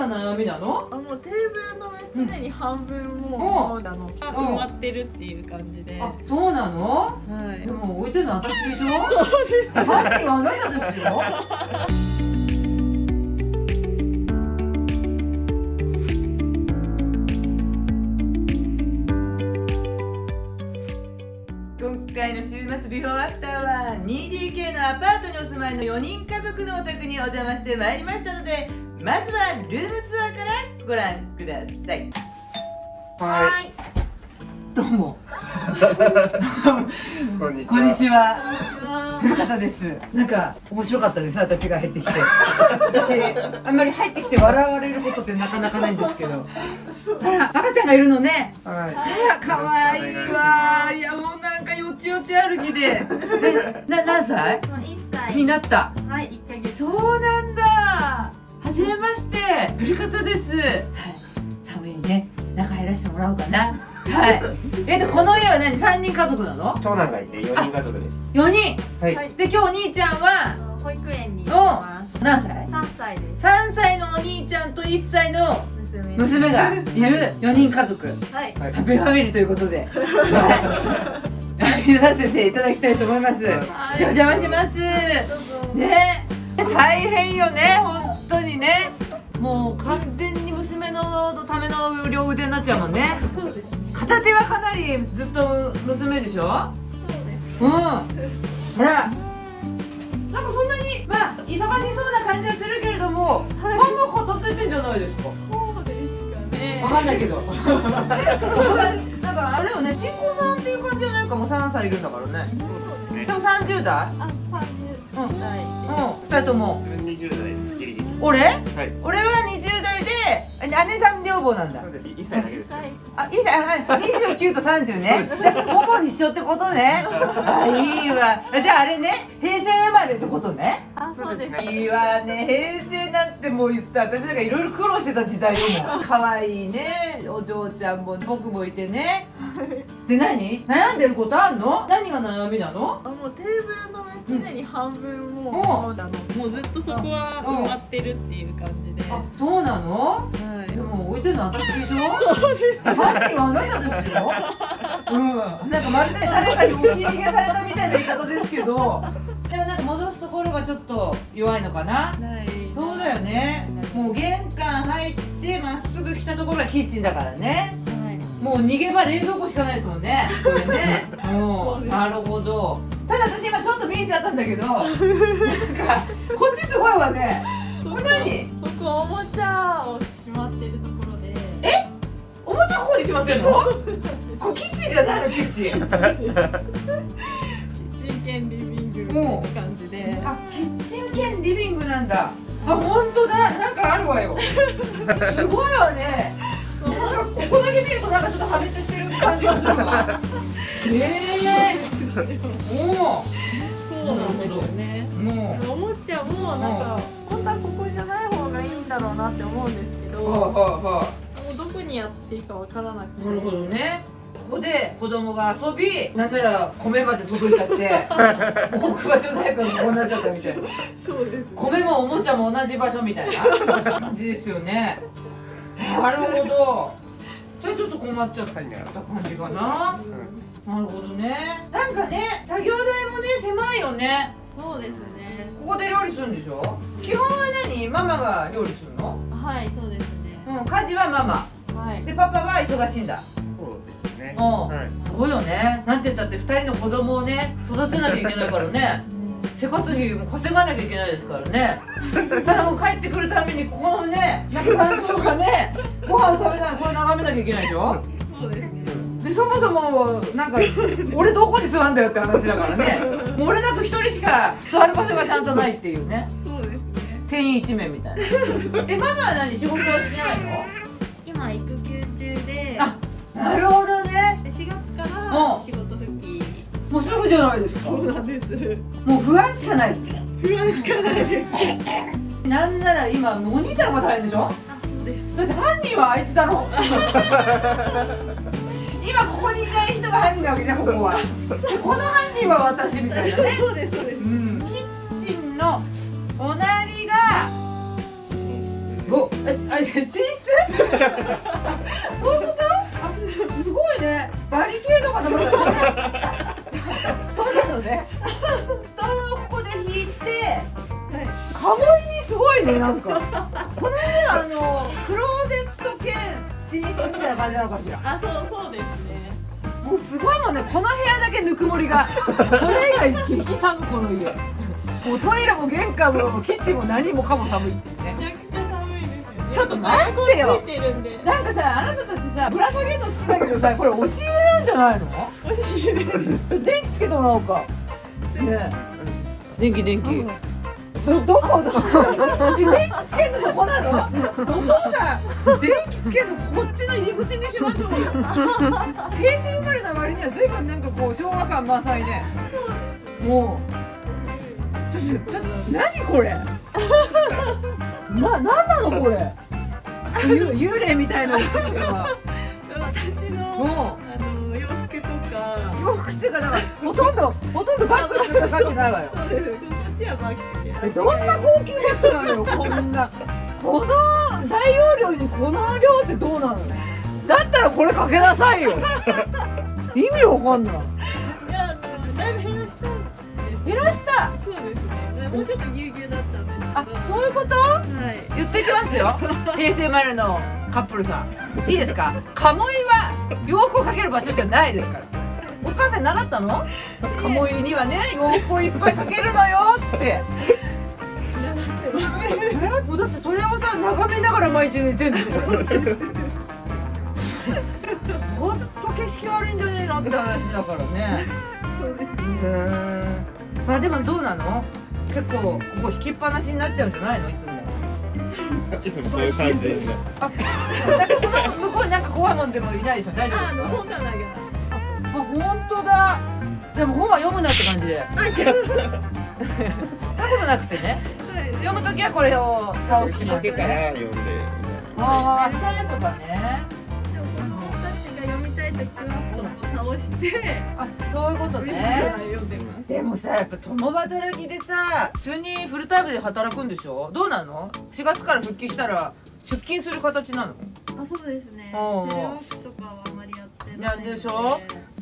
が悩みなの？もうテーブルの上常に半分もう埋まってるっていう感じで。あ、そうなの？はい。でも置いてるの私でしょ？そうです。犯人はあなたですよ。今回の週末ビフォーアフターは 2DK のアパートにお住まいの4人家族のお宅にお邪魔してまいりましたので、まずはルームツアーからご覧ください。はい。どうもこんにちは。こんにちは。古方です。なんか面白かったです。私が入ってきて、私あんまり入ってきて笑われることってなかなかないんですけど、あら赤ちゃんがいるのね。はい。あら可愛いわ。いやもうなんかよちよち歩きで、何歳1歳になった？はい、1ヶ月。そうなんだ。はじめまして、古方です。はい、寒いね。中入らせてもらおうかな。はい。この家は何？3人家族なの？長男がいて4人家族です。4人。はい。で今日お兄ちゃんは保育園に行きます。何歳3歳です。？3歳のお兄ちゃんと1歳の娘娘がいる4人家族。はい。ハッピーファミリーということで、はい見させていただきたいと思います。はいお邪魔します。どうぞ。ね、大変よね、本当にね。もう完全に娘のための両腕になっちゃうもんね。そうですね。片手はかなりずっと娘でしょ。そうです。うん。ほら。なんかそんなに忙しそうな感じはするけれども、はいまあまあ片付いてんじゃないですか。そうですかね。わかんないけど。なんかあれよね、新婚さんっていう感じじゃないかも。3歳いるんだからね。そうですね。でも30代？あ、30代で。2人とも。自分20代です。ギリギリ。俺？はい。俺は20代で姉さん女房なんだそう。です。1歳だけです。あ、いいじゃん、29と30ね。じゃあほぼ一緒ってことね。あ、いいわ。じゃああれね、平成生まれってことね。あ、そうです。いいわね、平成なんてもう言ったら私なんかいろいろ苦労してた時代よもう。可愛いね、お嬢ちゃんも僕もいてね。で悩んでることあんの？何が悩みなの？もうテーブルの上常に半分もうずっとそこは埋まってるっていう感じで。あ、そうなの？はい。でも置いてるの私でしょ？そうです。犯人はあなたですよ。なんかまるで誰かに置き逃げされたみたいな言い方ですけど、でもなんか戻すところがちょっと弱いのかな。はい。そうだよね。もう玄関入ってまっすぐ来たところがキッチンだからね。はい。もう逃げ場冷蔵庫しかないですもんね。これね。なるほど。ただ私今ちょっと見えちゃったんだけど、なんかこっちすごいわね。これ何？ここおもちゃをしまってるところで。おもちゃここにしまってんの？これキッチンじゃないの？キッチン。キッチン兼リビングみたいな感じで。あ、キッチン兼リビングなんだ。あ、本当だ。なんかあるわよ。すごいわね。なんかここだけ見るとなんかちょっと破滅してる感じがするわ。おそうなんですよね。お。もう。おもちゃもなんか本当はここじゃない方がいいんだろうなって思うんですけど、もはうどこにやっていいかわからなくて。なるほどね。ここで子供が遊び、なんなら米まで届いちゃって、もう置く場所ないからこうなっちゃったみたいな。そうです。米もおもちゃも同じ場所みたいな感じですよね。なるほど。それちょっと困っちゃった感じかな。なるほどね。なんかね、作業台もね狭いよね。そうですね。ここで料理するんでしょ？基本はママが料理するの？はい、そうですね。家事はママ。はい。でパパは忙しいんだ。そうですね。うん、はい。そうよね。なんて言ったって2人の子供をね育てなきゃいけないからね。生活費も稼がなきゃいけないですからね。ただもう帰ってくるためにここのね、なんか団長がね、ご飯食べながらこれ眺めなきゃいけないでしょ。そうですね。でそもそもなんか俺どこに座るんだよって話だからね。もう俺なんか1人しか座る場所がちゃんとないっていうね。そうですね。店員一名みたいな。ママは何仕事はしないの？今育休中で、あ、なるほどね。で4月かもうら仕事復帰。もうすぐじゃないですか。そうなんです。もう不安しかない。不安しかないです。なんなら今お兄ちゃんの方が大変でしょ。あ、そうです。だって犯人はあいつだろ。今ここにいない人が犯人なわけじゃん、ここは。でこの犯人は私みたいなね。そうです、そうです。キッチンの隣がお寝室そういうことすごいね。バリケードかと思ったね。布団なのね。布団をここで引いて、カモイにすごいね、なんか。この家はクローゼット兼寝室みたいな感じなのかしら。そうですね。もうすごいもんね、この部屋だけぬくもりが。それ以外激寒、この家。もうトイレも玄関もキッチンも何もかも寒いっていうね。めちゃくちゃ寒いですよね。ちょっと待ってよ。ついてるんで。なんかさ、あなたたちさ、ぶら下げるの好きだけどさ、これ押し入れなんじゃないの？電気つけてもらおうか。ねえ。電気。どこ？電気つけんのそこなの？お父さん、電気つけんのこっちの入り口にしましょうよ。平成生まれな割には随分なんかこう昭和感満載で。もう。ちょっと何これ？なんなのこれ？幽霊みたいなですよ。私の洋服とか。洋服っていうかだからほとんどバッグしかかかってないわよ。そうです。こっちはバッグで。どんな高級バッグなのよこの大容量にこの量ってどうなの？だったらこれかけなさいよ。意味わかんない。いやだいぶ減らしたんです。減らした。そうですね。もうちょっとぎゅうぎゅうだったんですけど。あ、そういうこと？はい。言ってきますよ。平成生まれのカップルさん。いいですか？カモイは洋服をかける場所じゃないですから。お母さん習ったの？カモイにはね、洋服をいっぱいかけるのよって。もうだってそれをさ、眺めながら毎日寝てんのよ。ほんと景色悪いんじゃねえのって話だからね。そうです。まあでもどうなの？結構ここ引きっぱなしになっちゃうんじゃないの？いつも。いつもそういう感じですね。あ、なんかこの向こうになんか怖いもんでもいないでしょ？大丈夫ですか？本棚が。あ、本当だ。でも本は読むなって感じで。そういうことなくてね。読むときはこれを倒してもらって。開けから読んで。ああ、本とかね。でも子供たちが読みたいときは本を倒して。あ、そういうことね。読んでます。でもさ、やっぱ共働きでさ、普通にフルタイムで働くんでしょ？どうなの？4月から復帰したら出勤する形なの？あ、そうですね。テレおうワークとかはあまりやってないので。やんでしょ？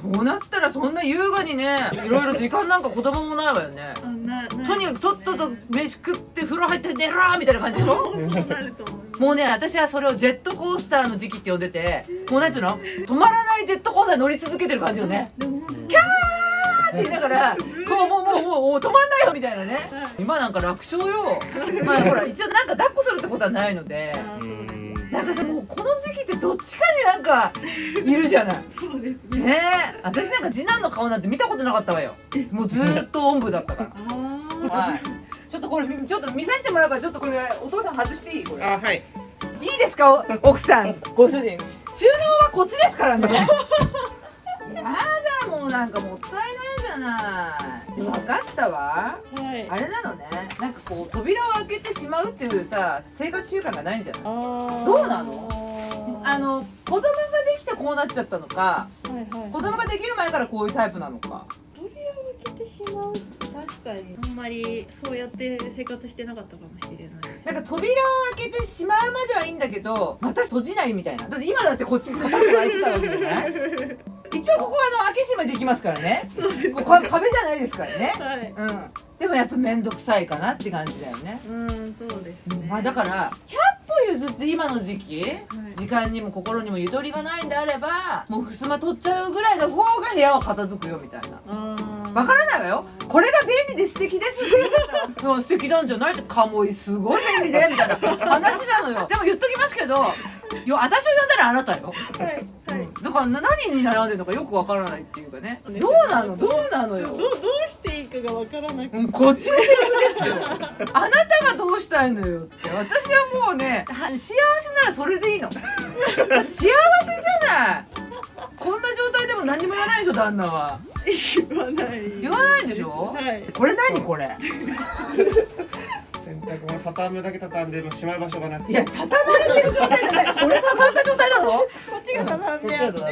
そうなったらそんな優雅にね、いろいろ時間なんか子供もないわよね。とにかくとっとと飯食って風呂入って寝ろーみたいな感じでしょ？そうなると思います。もうね、私はそれをジェットコースターの時期って呼んでて、もうなんていうの？止まらないジェットコースターに乗り続けてる感じよね。でもキャーって言いながら、もう止まんないよみたいなね。今なんか楽勝よ。まあほら、一応なんか抱っこするってことはないので、なんかさ、もうこの時期ってどっちかになんかいるじゃない。そうですね。ねえ、私なんか次男の顔なんて見たことなかったわよ。もうずーっとおんぶだったから。はい。ちょっとこれちょっと見させてもらうから、ちょっとこれお父さん外していい？これ。あ、はい。いいですか、奥さん、ご主人。収納はこっちですからね。やだ、もうなんかもったいないじゃない。分かったわ。はい。あれなのね、なんかこう扉を開けてしまうっていうさ、生活習慣がないんじゃない？どうなの？子供ができてこうなっちゃったのか、子供ができる前からこういうタイプなのか。扉を開けてしまう。確かにあんまりそうやって生活してなかったかもしれない。なんか扉を開けてしまうまではいいんだけど、また閉じないみたいな。だって今だってこっち片方開いてたわけじゃない？一応ここは開け閉めできますからね。ここ壁じゃないですからね。はい。うん。でもやっぱ面倒くさいかなって感じだよね。そうですね。まあだから100歩譲って今の時期、時間にも心にもゆとりがないんであれば、もう襖取っちゃうぐらいの方が部屋は片付くよみたいな。わからないわよ。これが便利で素敵ですって言ったら素敵なんじゃないって、カモイすごい便利でみたいな話なのよ。でも言っときますけど、私を呼んだらあなたよ。はいはい。だから何に悩んでるのかよくわからないっていうかね。どうなのよ。どうしていいかがわからなくて。こっちのセリフですよ。あなたがどうしたいのよって。私はもうね、幸せならそれでいいの。幸せじゃない。こんな状態でも何も言わないでしょ、旦那は。言わない。言わないでしょ。はい。これ何これ。洗濯物畳むだけ畳んでもしまう場所がなくて。いや、畳まれてる状態じゃない。これ畳んだ状態なの？こっちが畳んであって。こっ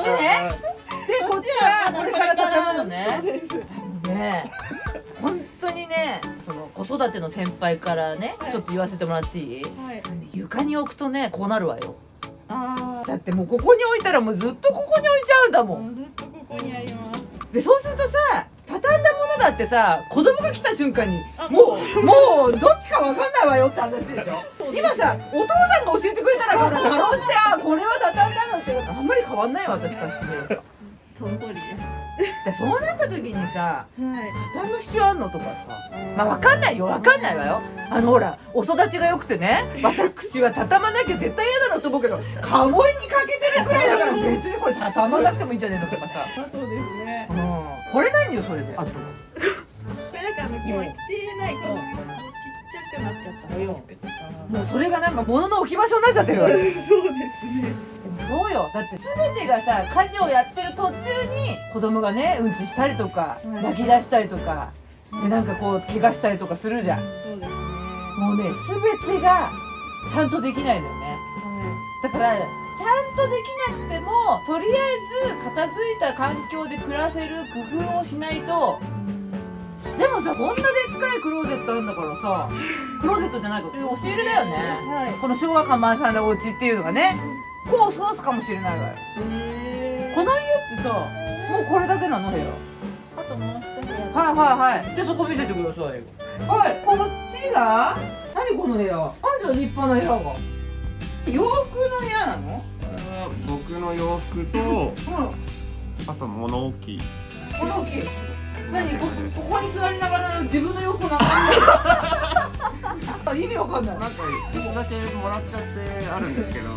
ちね。で、こっちはこれから畳むのね。ねえ、本当にね、その子育ての先輩からね、ちょっと言わせてもらっていい？はい。ゆっ床に置くとねこうなるわよ。あだってもうここに置いたらもうずっとここに置いちゃうんだもん。ずっとここにあります。でそうするとさ畳んだものだってさ子供が来た瞬間にあもうどっちかわかんないわよって話でしょ。今さお父さんが教えてくれたらかろうじてこれは畳んだのってあんまり変わんないわ私からしてみれば。その通りです。でそうなった時にさはい。畳む必要あんのとかさまあわかんないよわかんないわよ。ほらお育ちが良くてね私は畳まなきゃ絶対嫌だなと思うけどカモイにかけてるくらいだから別にこれ畳まなくてもいいんじゃねえのとかさ、そうですね。これ何よそれであとこれだから今着てない子供がちっちゃくなっちゃったお洋服とか。もうそれがなんか物の置き場所になっちゃってるわよ。そうですね。そうよだって全てがさ家事をやってる途中に子供がねうんちしたりとか泣き出したりとかでなんかこう怪我したりとかするじゃん。そうですね。もうね全てがちゃんとできないのよね。だからちゃんとできなくてもとりあえず片付いた環境で暮らせる工夫をしないと。でもさこんなでっかいクローゼットあるんだからさクローゼットじゃないか押し入れだよね、はい。この昭和感満載なお家っていうのがねこうソースかもしれないわよ。この家ってさもうこれだけなの部屋。あともう一部屋。はいはいはい。でそこ見せてくださいよ。はいこっちが何この部屋。あんた立派な部屋が洋服の部屋なの。僕の洋服とうんあと物置。この大きい何ここに座りながら自分の洋服を眺める意味わかんない。なんか一つだけもらっちゃってあるんですけど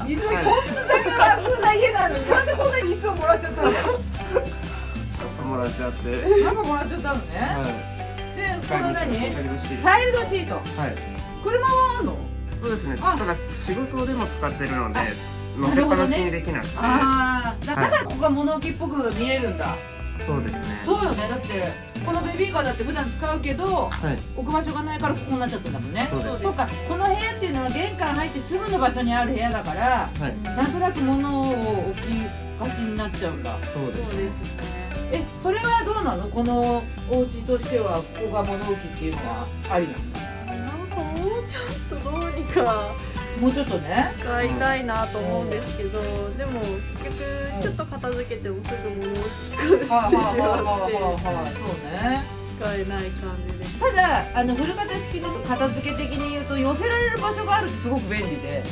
いずれこんだけラフな家なのになんでこんなに椅子をもらっちゃったの。ちょっともらっちゃってなんかもらっちゃったのね。はいでこの何チチャイルドシートャイルドシート。はい車はあんの。そうですねあただ仕事でも使ってるのであ乗せっぱなしにできなくてああだからここが物置っぽく見えるんだ。そうですねそうよねだってこのベビーカーだって普段使うけどはい置く場所がないからここになっちゃったんだもんね。そうですそうかこの部屋っていうのは玄関入ってすぐの場所にある部屋だからはいなんとなく物を置きがちになっちゃうんだ。そうですねそれはどうなのこのお家としてはここが物置っていうのはありなの。なんかもうちょっとどうにかもうちょっとね。使いたいなと思うんですけど、でも結局ちょっと片付けてもすぐ物置きしてしまってそうね。使えない感じで。ただ古型式の片付け的に言うと寄せられる場所があるってすごく便利で、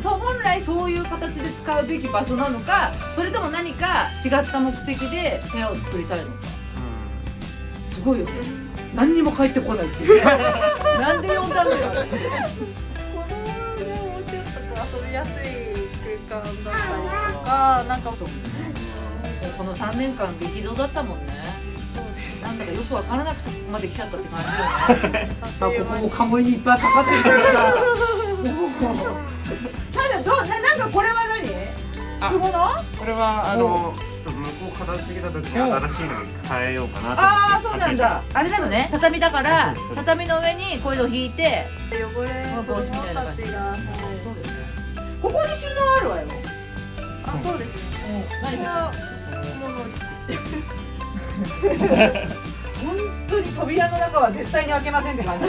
そう本来そういう形で使うべき場所なのかそれとも何か違った目的で部屋を作りたいのかすごいよね。何にも帰ってこないっていうなんで呼んだのよ私。子供がもうちょっとこう遊びやすい空間だったりとか、なんかそうこの3年間激動だったもんね。なんだかよく分からなくてここまで来ちゃったって感じよね。ここもカモイにいっぱいかかってるからさ。ただなんかこれは何？敷物？これはちょっと向こう片付けた時に新しいのに変えようかなと思ってああそうなんだ。あれなのね畳だからそうです畳の上にこういうのを引いて。汚れ子供たちが、はい、そうですね。ここに収納あるわよ。あ、そうですね。何これは本当に扉の中は絶対に開けませんって感じ。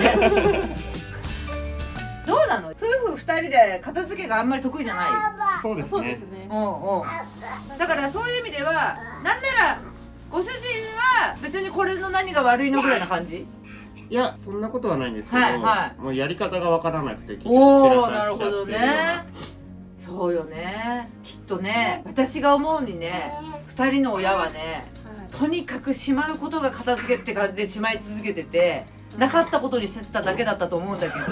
どうなの？夫婦2人で片付けがあんまり得意じゃない。そうですねそうですね。だからそういう意味ではなんならご主人は別にこれの何が悪いのぐらいな感じ？いやそんなことはないんですけど、はいはいもうやり方がわからなくておお散らかしちゃってなるほどね。そうよね。きっとね私が思うにね2人の親はねとにかくしまうことが片付けって感じでしまい続けててなかったことにしてただけだったと思うんだけど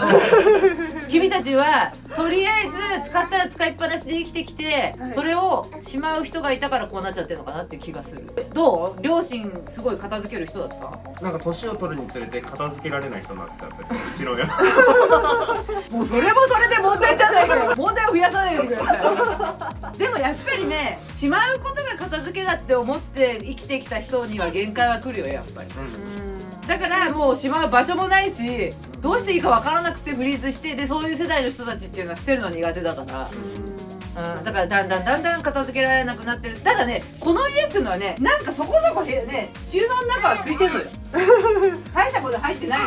君たちはとりあえず使ったら使いっぱなしで生きてきて、はいそれをしまう人がいたからこうなっちゃってるのかなっていう気がする。どう？両親すごい片付ける人だった？なんか年を取るにつれて片付けられない人になっちゃってうちの親もうそれもそれで問題じゃないかよ。問題を増やさないでください。でもやっぱりねしまうことが片付けだって思って生きてきた人には限界は来るよやっぱり。だからもうしまう場所もないしどうしていいか分からなくてフリーズしてでそういう世代の人たちっていうのは捨てるの苦手だから、だからだんだん片付けられなくなってる。ただねこの家っていうのはねなんかそこそこね収納の中は空いてるのよ。大したこと入ってないの？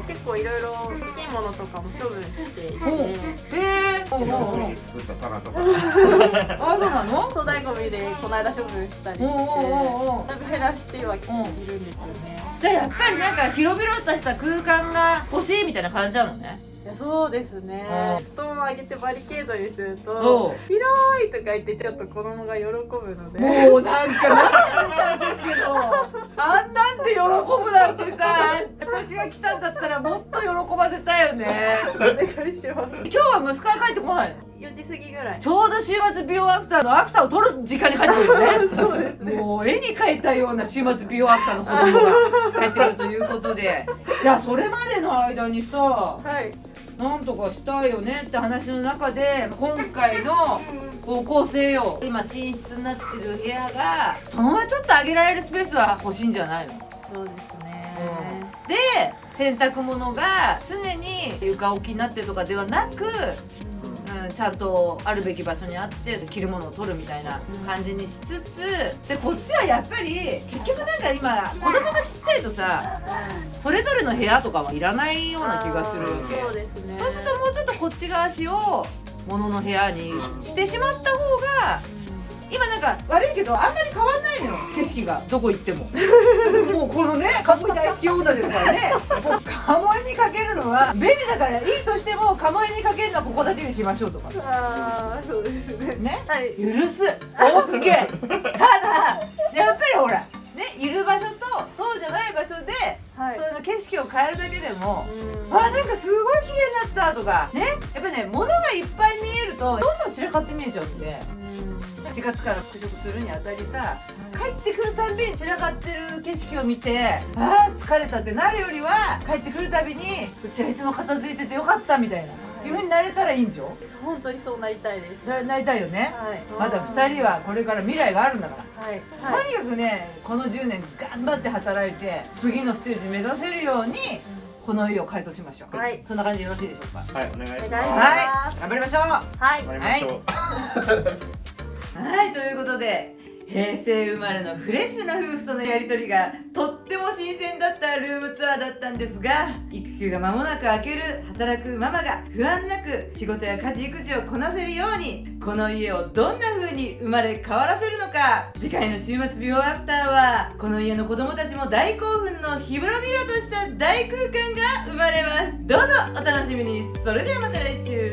結構いろいろ大きいものとかも処分していて、その時に作った棚とか。あ、そうなの？粗大ゴミでこの間処分したりして、だいぶ減らしてはいるんですよね。じゃあやっぱりなんか広々とした空間が欲しいみたいな感じなのね。いや、そうですね。布団を上げてバリケードにすると広いとか言ってちょっと子供が喜ぶので、もうなんかなんですけど、あんなんで喜ぶなんてさ、私が来たんだったらもっと喜ばせたいよね。お願いします。今日は息子が帰ってこないの？ 4時過ぎぐらい。ちょうど週末美容アフターのアフターを撮る時間に帰ってくるよね。そうですね。もう絵に描いたような週末美容アフターの子供が帰ってくるということで、じゃあそれまでの間にさ、はい。なんとかしたいよねって話の中で、今回の方向性よ、今寝室になってる部屋がそのままちょっと上げられるスペースは欲しいんじゃないの？そうですね。で、洗濯物が常に床置きになってるとかではなく、ちゃんとあるべき場所にあって着るものを取るみたいな感じにしつつ、でこっちはやっぱり結局なんか今子供がちっちゃいとさ、それぞれの部屋とかはいらないような気がするわけ。そうですね。そうするともうちょっとこっち側足を物の部屋にしてしまった方が、今なんか悪いけどあんまり変わんないのよ、景色がどこ行っても。もうこのね、カモイ大好き女ですからね、もうカモイにかけるのは便利だからいいとしても、カモイにかけるのはここだけにしましょうとかああ、そうですね。ね、はい。許す OK。 ただやっぱりほらね、いる場所とそうじゃない場所で、はい。その景色を変えるだけでも、うん。あ、なんかすごい綺麗になったとかね、やっぱね、物がいっぱい見えるとどうしても散らかって見えちゃうんで、4月から復職するにあたりさ、帰ってくるたんびに散らかってる景色を見て、あー疲れたってなるよりは、帰ってくるたびにうちはいつも片付いててよかったみたいな、いう風になれたらいいんでしょ？本当にそうなりたいです。なりたいよね。はい。まだ2人はこれから未来があるんだから、はい。とにかくね、この10年頑張って働いて次のステージ目指せるようにこの家を改装しましょう。はい。そんな感じでよろしいでしょうか？はい、お願いします。お願いしますはい、頑張りましょう。はい。頑張りましょう。はい、ということで、平成生まれのフレッシュな夫婦とのやりとりがとっても新鮮だったルームツアーだったんですが、育休が間もなく明ける働くママが不安なく仕事や家事育児をこなせるように、この家をどんな風に生まれ変わらせるのか。次回の週末美容アフターは、この家の子供たちも大興奮の広々とした大空間が生まれます。どうぞお楽しみに。それではまた来週。